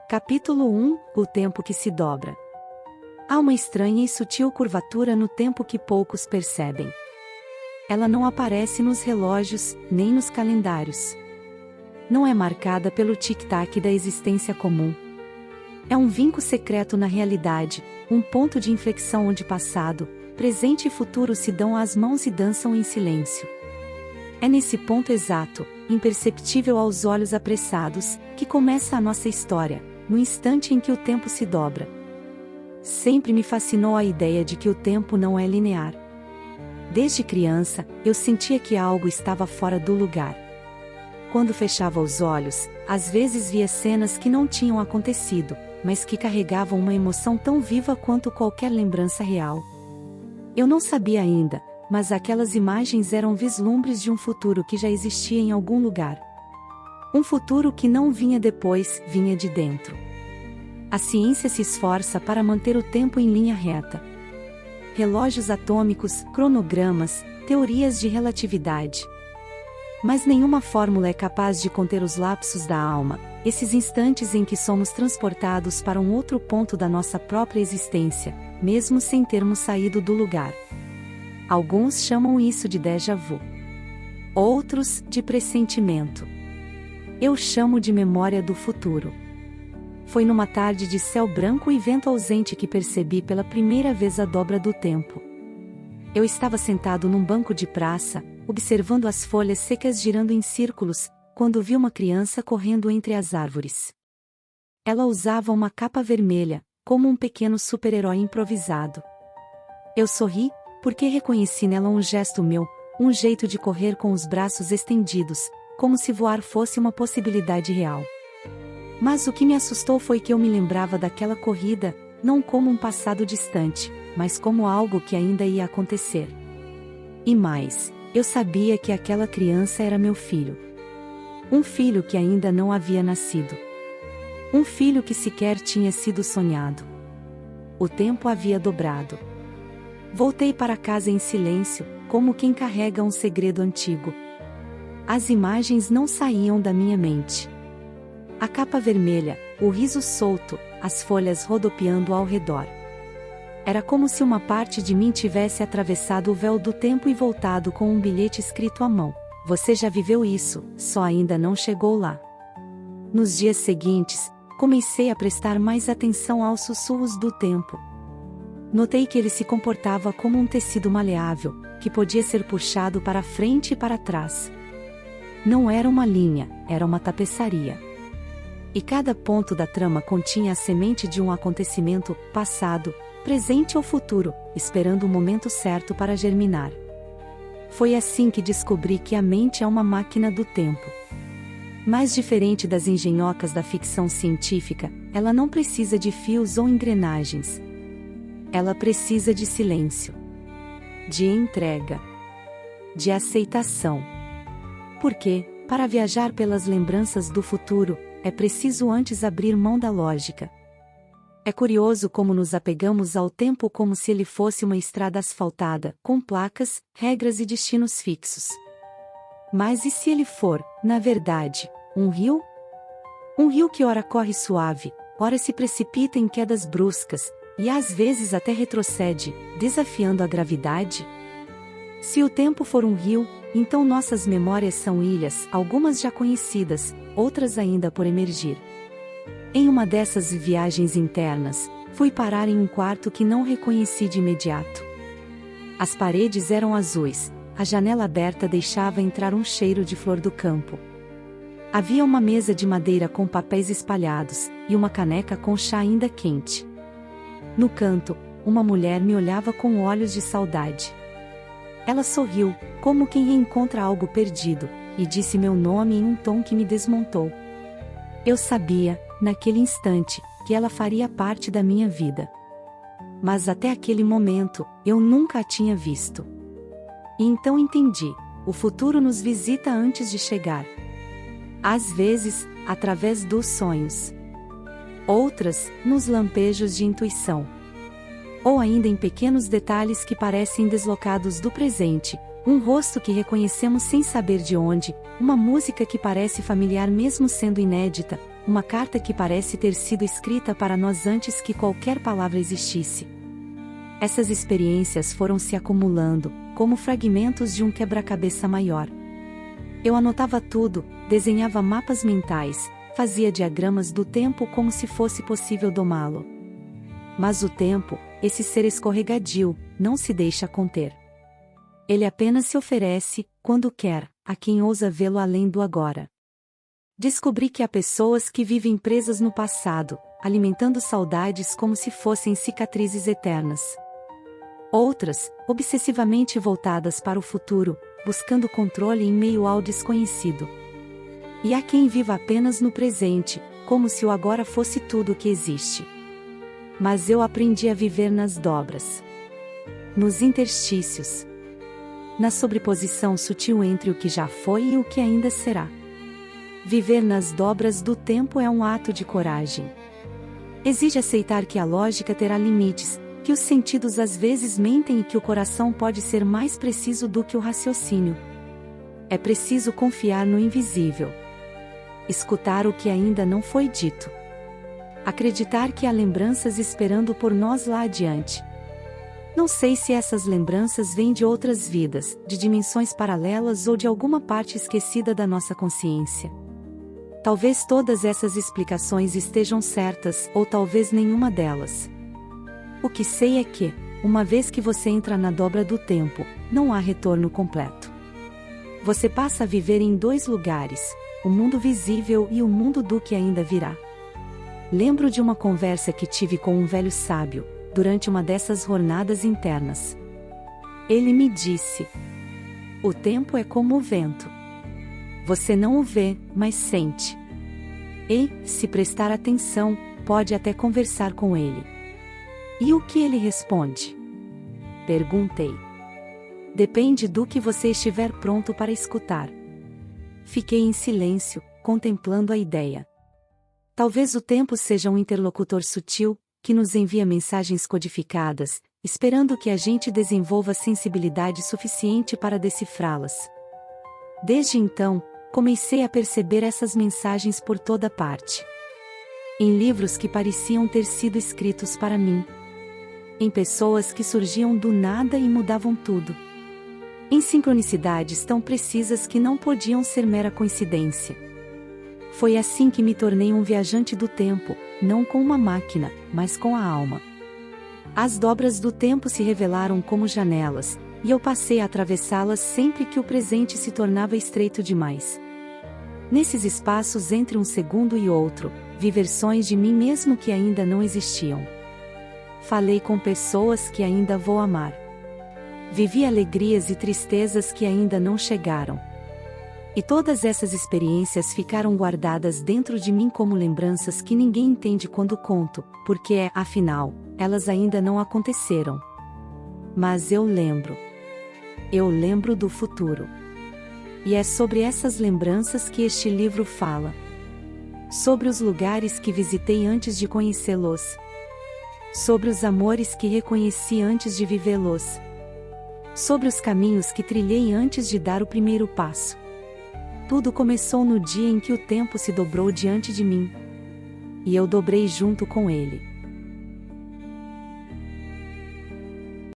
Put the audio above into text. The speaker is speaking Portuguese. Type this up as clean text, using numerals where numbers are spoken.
Capítulo 1 – O tempo que se dobra. Há uma estranha e sutil curvatura no tempo que poucos percebem. Ela não aparece nos relógios, nem nos calendários. Não é marcada pelo tic-tac da existência comum. É um vinco secreto na realidade, um ponto de inflexão onde passado, presente e futuro se dão às mãos e dançam em silêncio. É nesse ponto exato, imperceptível aos olhos apressados, que começa a nossa história, no instante em que o tempo se dobra. Sempre me fascinou a ideia de que o tempo não é linear. Desde criança, eu sentia que algo estava fora do lugar. Quando fechava os olhos, às vezes via cenas que não tinham acontecido, mas que carregavam uma emoção tão viva quanto qualquer lembrança real. Eu não sabia ainda, mas aquelas imagens eram vislumbres de um futuro que já existia em algum lugar. Um futuro que não vinha depois, vinha de dentro. A ciência se esforça para manter o tempo em linha reta. Relógios atômicos, cronogramas, teorias de relatividade. Mas nenhuma fórmula é capaz de conter os lapsos da alma, esses instantes em que somos transportados para um outro ponto da nossa própria existência, mesmo sem termos saído do lugar. Alguns chamam isso de déjà vu. Outros, de pressentimento. Eu chamo de memória do futuro. Foi numa tarde de céu branco e vento ausente que percebi pela primeira vez a dobra do tempo. Eu estava sentado num banco de praça, observando as folhas secas girando em círculos, quando vi uma criança correndo entre as árvores. Ela usava uma capa vermelha, como um pequeno super-herói improvisado. Eu sorri, porque reconheci nela um gesto meu, um jeito de correr com os braços estendidos, como se voar fosse uma possibilidade real. Mas o que me assustou foi que eu me lembrava daquela corrida, não como um passado distante, mas como algo que ainda ia acontecer. E mais, eu sabia que aquela criança era meu filho. Um filho que ainda não havia nascido. Um filho que sequer tinha sido sonhado. O tempo havia dobrado. Voltei para casa em silêncio, como quem carrega um segredo antigo. As imagens não saíam da minha mente. A capa vermelha, o riso solto, as folhas rodopiando ao redor. Era como se uma parte de mim tivesse atravessado o véu do tempo e voltado com um bilhete escrito à mão. Você já viveu isso, só ainda não chegou lá. Nos dias seguintes, comecei a prestar mais atenção aos sussurros do tempo. Notei que ele se comportava como um tecido maleável, que podia ser puxado para frente e para trás. Não era uma linha, era uma tapeçaria. E cada ponto da trama continha a semente de um acontecimento, passado, presente ou futuro, esperando o momento certo para germinar. Foi assim que descobri que a mente é uma máquina do tempo. Mais diferente das engenhocas da ficção científica, ela não precisa de fios ou engrenagens. Ela precisa de silêncio. De entrega. De aceitação. Porque, para viajar pelas lembranças do futuro, é preciso antes abrir mão da lógica. É curioso como nos apegamos ao tempo como se ele fosse uma estrada asfaltada, com placas, regras e destinos fixos. Mas e se ele for, na verdade, um rio? Um rio que ora corre suave, ora se precipita em quedas bruscas, e às vezes até retrocede, desafiando a gravidade? Se o tempo for um rio, então nossas memórias são ilhas, algumas já conhecidas, outras ainda por emergir. Em uma dessas viagens internas, fui parar em um quarto que não reconheci de imediato. As paredes eram azuis, a janela aberta deixava entrar um cheiro de flor do campo. Havia uma mesa de madeira com papéis espalhados, e uma caneca com chá ainda quente. No canto, uma mulher me olhava com olhos de saudade. Ela sorriu, como quem reencontra algo perdido, e disse meu nome em um tom que me desmontou. Eu sabia, naquele instante, que ela faria parte da minha vida. Mas até aquele momento, eu nunca a tinha visto. E então entendi, o futuro nos visita antes de chegar. Às vezes, através dos sonhos. Outras, nos lampejos de intuição. Ou ainda em pequenos detalhes que parecem deslocados do presente, um rosto que reconhecemos sem saber de onde, uma música que parece familiar mesmo sendo inédita, uma carta que parece ter sido escrita para nós antes que qualquer palavra existisse. Essas experiências foram se acumulando, como fragmentos de um quebra-cabeça maior. Eu anotava tudo, desenhava mapas mentais, fazia diagramas do tempo como se fosse possível domá-lo. Mas o tempo, esse ser escorregadio, não se deixa conter. Ele apenas se oferece, quando quer, a quem ousa vê-lo além do agora. Descobri que há pessoas que vivem presas no passado, alimentando saudades como se fossem cicatrizes eternas. Outras, obsessivamente voltadas para o futuro, buscando controle em meio ao desconhecido. E há quem viva apenas no presente, como se o agora fosse tudo o que existe. Mas eu aprendi a viver nas dobras, nos interstícios, na sobreposição sutil entre o que já foi e o que ainda será. Viver nas dobras do tempo é um ato de coragem. Exige aceitar que a lógica terá limites, que os sentidos às vezes mentem e que o coração pode ser mais preciso do que o raciocínio. É preciso confiar no invisível. Escutar o que ainda não foi dito. Acreditar que há lembranças esperando por nós lá adiante. Não sei se essas lembranças vêm de outras vidas, de dimensões paralelas ou de alguma parte esquecida da nossa consciência. Talvez todas essas explicações estejam certas, ou talvez nenhuma delas. O que sei é que, uma vez que você entra na dobra do tempo, não há retorno completo. Você passa a viver em dois lugares, o mundo visível e o mundo do que ainda virá. Lembro de uma conversa que tive com um velho sábio, durante uma dessas jornadas internas. Ele me disse: o tempo é como o vento. Você não o vê, mas sente. E, se prestar atenção, pode até conversar com ele. E o que ele responde? Perguntei. Depende do que você estiver pronto para escutar. Fiquei em silêncio, contemplando a ideia. Talvez o tempo seja um interlocutor sutil, que nos envia mensagens codificadas, esperando que a gente desenvolva sensibilidade suficiente para decifrá-las. Desde então, comecei a perceber essas mensagens por toda parte. Em livros que pareciam ter sido escritos para mim. Em pessoas que surgiam do nada e mudavam tudo. Em sincronicidades tão precisas que não podiam ser mera coincidência. Foi assim que me tornei um viajante do tempo, não com uma máquina, mas com a alma. As dobras do tempo se revelaram como janelas, e eu passei a atravessá-las sempre que o presente se tornava estreito demais. Nesses espaços entre um segundo e outro, vi versões de mim mesmo que ainda não existiam. Falei com pessoas que ainda vou amar. Vivi alegrias e tristezas que ainda não chegaram. E todas essas experiências ficaram guardadas dentro de mim como lembranças que ninguém entende quando conto, porque, afinal, elas ainda não aconteceram. Mas eu lembro. Eu lembro do futuro. E é sobre essas lembranças que este livro fala. Sobre os lugares que visitei antes de conhecê-los. Sobre os amores que reconheci antes de vivê-los. Sobre os caminhos que trilhei antes de dar o primeiro passo. Tudo começou no dia em que o tempo se dobrou diante de mim. E eu dobrei junto com ele.